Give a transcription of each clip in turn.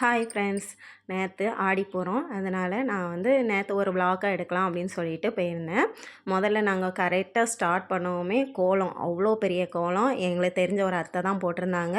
Hi friends, நேற்று ஆடி போகிறோம். அதனால் நான் நேற்று ஒரு விலாகாக எடுக்கலாம் அப்படின்னு சொல்லிட்டு போயிருந்தேன். முதல்ல நாங்கள் கரெக்டாக ஸ்டார்ட் பண்ணவுமே கோலம், அவ்வளோ பெரிய கோலம் எங்களுக்கு தெரிஞ்ச ஒரு அத்தை தான் போட்டிருந்தாங்க.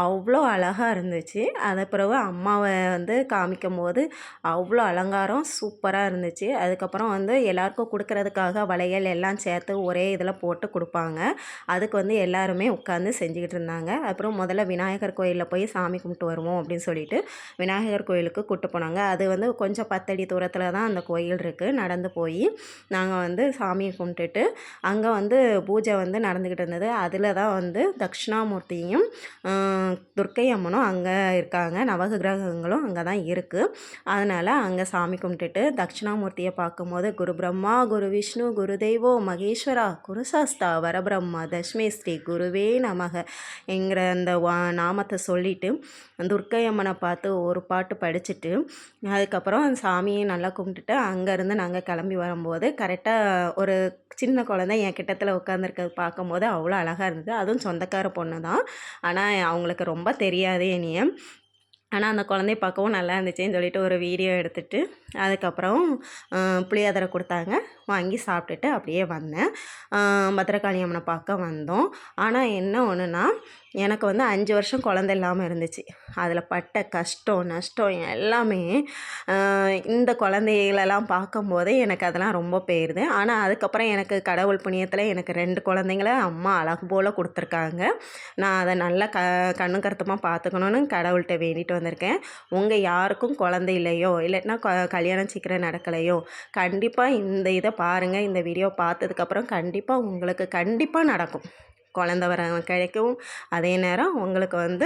அவ்வளோ அழகாக இருந்துச்சு. அது பிறகு அம்மாவை காமிக்கும் போது அவ்வளோ அலங்காரம் சூப்பராக இருந்துச்சு. அதுக்கப்புறம் எல்லாருக்கும் கொடுக்கறதுக்காக வளையல் எல்லாம் சேர்த்து ஒரே இதில் போட்டு கொடுப்பாங்க. அதுக்கு எல்லாருமே உட்காந்து செஞ்சுக்கிட்டு இருந்தாங்க. அப்புறம் முதல்ல விநாயகர் கோயிலில் போய் சாமி கும்பிட்டு வருவோம் அப்படின்னு சொல்லிட்டு விநாயகர் கோயிலுக்கு கூப்பிட்டு போனாங்க. அது கொஞ்சம் 10 அடி தூரத்தில் தான் அந்த கோயில் இருக்குது. நடந்து போய் நாங்கள் சாமியை கும்பிட்டுட்டு அங்கே பூஜை நடந்துக்கிட்டு இருந்தது. அதில் தான் தட்சிணாமூர்த்தியும் துர்க்கை அம்மனும் அங்கே இருக்காங்க. நவகிரகங்களும் அங்கே தான் இருக்குது. அதனால் அங்கே சாமி கும்பிட்டுட்டு தட்சிணாமூர்த்தியை பார்க்கும்போது குரு பிரம்மா குரு விஷ்ணு குரு தெய்வோ மகேஸ்வரா குரு சாஸ்தா வரபிரம்மா தஷ்மே ஸ்ரீ குருவே நமக என்கிற அந்த நாமத்தை சொல்லிவிட்டு துர்க்கை அம்மனை பார்த்து ஒரு பாட்டு படிச்சுட்டு அதுக்கப்புறம் அந்த சாமியை நல்லா கும்பிட்டுட்டு அங்கேருந்து நாங்கள் கிளம்பி வரும்போது கரெக்டாக ஒரு சின்ன குழந்தை என் கிட்டத்தில் உட்காந்துருக்கிறது பார்க்கும்போது அவ்வளோ அழகாக இருந்தது. அதுவும் சொந்தக்கார பொண்ணு தான். ஆனால் அவங்களுக்கு ரொம்ப தெரியாது என்னைய. ஆனால் அந்த குழந்தைய பார்க்கவும் நல்லா இருந்துச்சுன்னு சொல்லிட்டு ஒரு வீடியோ எடுத்துகிட்டு அதுக்கப்புறம் புளியோதரை கொடுத்தாங்க. வாங்கி சாப்பிட்டுட்டு அப்படியே வந்தேன். பத்திரகாளி அம்மனை பார்க்க வந்தோம். ஆனால் என்ன ஒன்றுனா எனக்கு 5 வருஷம் குழந்தை இல்லாமல் இருந்துச்சு. அதில் பட்ட கஷ்டம் நஷ்டம் எல்லாமே இந்த குழந்தைகளெல்லாம் பார்க்கும்போதே எனக்கு அதெல்லாம் ரொம்ப போயிடுது. ஆனால் அதுக்கப்புறம் எனக்கு கடவுள் புண்ணியத்தில் எனக்கு 2 குழந்தைங்கள அம்மா அழகு போல் கொடுத்துருக்காங்க. நான் அதை நல்லா கண்ணும் கருத்துமாக பார்த்துக்கணுன்னு கடவுள்கிட்ட வேண்டிட்டு வந்திருக்கேன். உங்கள் யாருக்கும் குழந்தை இல்லையோ இல்லைன்னா கல்யாணம் சீக்கிரம் நடக்கலையோ கண்டிப்பாக இந்த இதை பாருங்கள். இந்த வீடியோ பார்த்ததுக்கப்புறம் கண்டிப்பாக உங்களுக்கு கண்டிப்பாக நடக்கும். குழந்த வர கிடைக்கும். அதே நேரம் உங்களுக்கு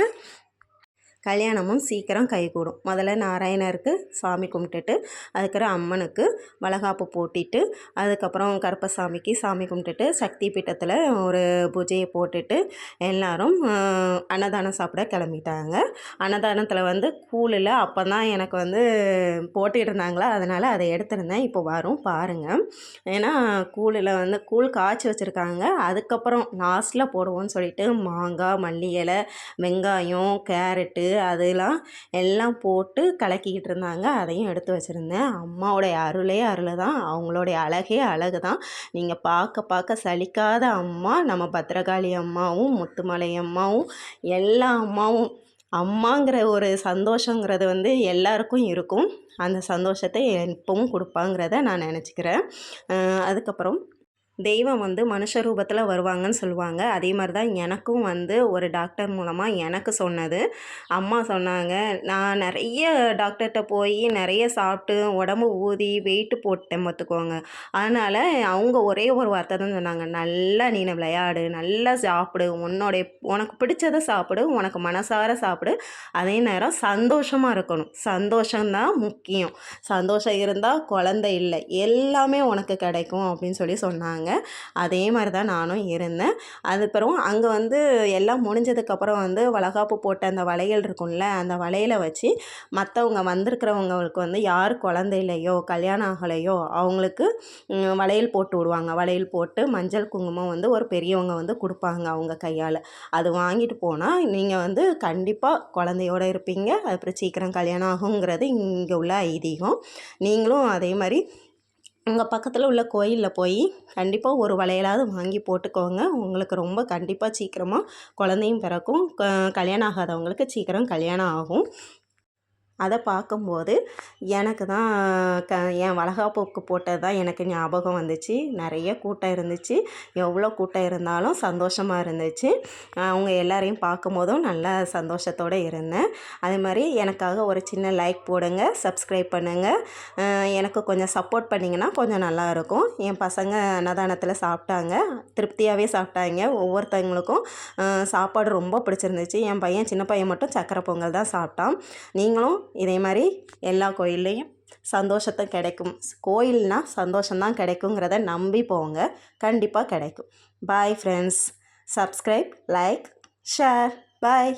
கல்யாணமும் சீக்கிரம் கைகூடும். முதல்ல நாராயணருக்கு சாமி கும்பிட்டுட்டு அதுக்கப்புறம் அம்மனுக்கு வளைகாப்பு போட்டிட்டு அதுக்கப்புறம் கருப்பசாமிக்கு சாமி கும்பிட்டுட்டு சக்தி பீட்டத்தில் ஒரு பூஜையை போட்டுட்டு எல்லோரும் அன்னதானம் சாப்பிட கிளம்பிட்டாங்க. அன்னதானத்தில் கூழில் அப்போ தான் எனக்கு போட்டுக்கிட்டு இருந்தாங்களா, அதனால் அதை எடுத்துருந்தேன். இப்போ வரும் பாருங்கள். ஏன்னா கூழில் கூழ் காய்ச்சி வச்சுருக்காங்க. அதுக்கப்புறம் லாஸ்ட்டில் போடுவோன்னு சொல்லிட்டு மாங்காய் மல்லி இலை வெங்காயம் கேரட்டு அதெல்லாம் எல்லாம் போட்டு கலக்கிக்கிட்டு இருந்தாங்க. அதையும் எடுத்து வச்சுருந்தேன். அம்மாவுடைய அருளே அருள் தான். அவங்களுடைய அழகே அழகு தான். நீங்கள் பார்க்க பார்க்க சலிக்காத அம்மா நம்ம பத்திரகாளி அம்மாவும் முத்துமலை அம்மாவும் எல்லா அம்மாவும். அம்மாங்கிற ஒரு சந்தோஷங்கிறது எல்லாருக்கும் இருக்கும். அந்த சந்தோஷத்தை எப்பவும் கொடுப்பாங்கிறத நான் நினச்சிக்கிறேன். அதுக்கப்புறம் தெய்வம் மனுஷ ரூபத்தில் வருவாங்கன்னு சொல்லுவாங்க. அதே மாதிரி தான் எனக்கும் ஒரு டாக்டர் மூலமாக எனக்கு சொன்னது. அம்மா சொன்னாங்க, நான் நிறைய டாக்டர்கிட்ட போய் நிறைய சாப்பிட்டு உடம்பு ஊதி வெயிட்டு போட்டேன் பார்த்துக்கோங்க. அதனால் அவங்க ஒரே ஒரு வார்த்தை தான் சொன்னாங்க, நல்லா நீ விளையாடு, நல்லா சாப்பிடு, உனக்கு பிடிச்சதை சாப்பிடு, உனக்கு மனசார சாப்பிடு, அதே நேரம் சந்தோஷமாக இருக்கணும். சந்தோஷம்தான் முக்கியம். சந்தோஷம் இருந்தால் குழந்தை இல்லை, எல்லாமே உனக்கு கிடைக்கும் அப்படின்னு சொல்லி சொன்னாங்க. அதே மாதிரி தான் நானும் இருந்தேன். அதுக்கப்புறம் அங்கே எல்லாம் முடிஞ்சதுக்கப்புறம் வளைகாப்பு போட்ட அந்த வளையல் இருக்கும்ல, அந்த வளையலை வச்சு மற்றவங்க வந்திருக்கிறவங்களுக்கு யார் குழந்தை இல்லையோ கல்யாணம் ஆகலையோ அவங்களுக்கு வளையல் போட்டு விடுவாங்க. வளையல் போட்டு மஞ்சள் குங்குமம் ஒரு பெரியவங்க கொடுப்பாங்க அவங்க கையால். அது வாங்கிட்டு போனால் நீங்கள் கண்டிப்பாக குழந்தையோடு இருப்பீங்க. அப்புறம் சீக்கிரம் கல்யாணம் ஆகுங்கிறது இங்கே உள்ள ஐதீகம். நீங்களும் அதே மாதிரி உங்கள் பக்கத்தில் உள்ள கோயிலில் போய் கண்டிப்பாக ஒரு வளையலாவது வாங்கி போட்டுக்கோங்க. உங்களுக்கு ரொம்ப கண்டிப்பாக சீக்கிரமாக குழந்தையும் பிறக்கும். கல்யாணம் ஆகாதவங்களுக்கு சீக்கிரம் கல்யாணம் ஆகும். அதை பார்க்கும்போது எனக்கு தான் என் வளைகாப்புக்கு போட்டது தான் எனக்கு ஞாபகம் வந்துச்சு. நிறைய கூட்டம் இருந்துச்சு. எவ்வளோ கூட்டம் இருந்தாலும் சந்தோஷமாக இருந்துச்சு. அவங்க எல்லாரையும் பார்க்கும்போதும் நல்லா சந்தோஷத்தோடு இருந்தேன். அதே மாதிரி எனக்காக ஒரு சின்ன லைக் போடுங்க, சப்ஸ்கிரைப் பண்ணுங்கள். எனக்கு கொஞ்சம் சப்போர்ட் பண்ணிங்கன்னா கொஞ்சம் நல்லாயிருக்கும். என் பசங்க அன்னதானத்தில் சாப்பிட்டாங்க, திருப்தியாகவே சாப்பிட்டாங்க. ஒவ்வொருத்தவங்களுக்கும் சாப்பாடு ரொம்ப பிடிச்சிருந்துச்சு. என் பையன் சின்ன பையன் மட்டும் சக்கரை பொங்கல் தான் சாப்பிட்டான். நீங்களும் இதே மாதிரி எல்லா கோயில்லையும் சந்தோஷத்தை கிடைக்கும். கோயில்னால் சந்தோஷம்தான் கிடைக்குங்கிறத நம்பி போங்க. கண்டிப்பாக கிடைக்கும். Bye friends. Subscribe, like, share. பாய்.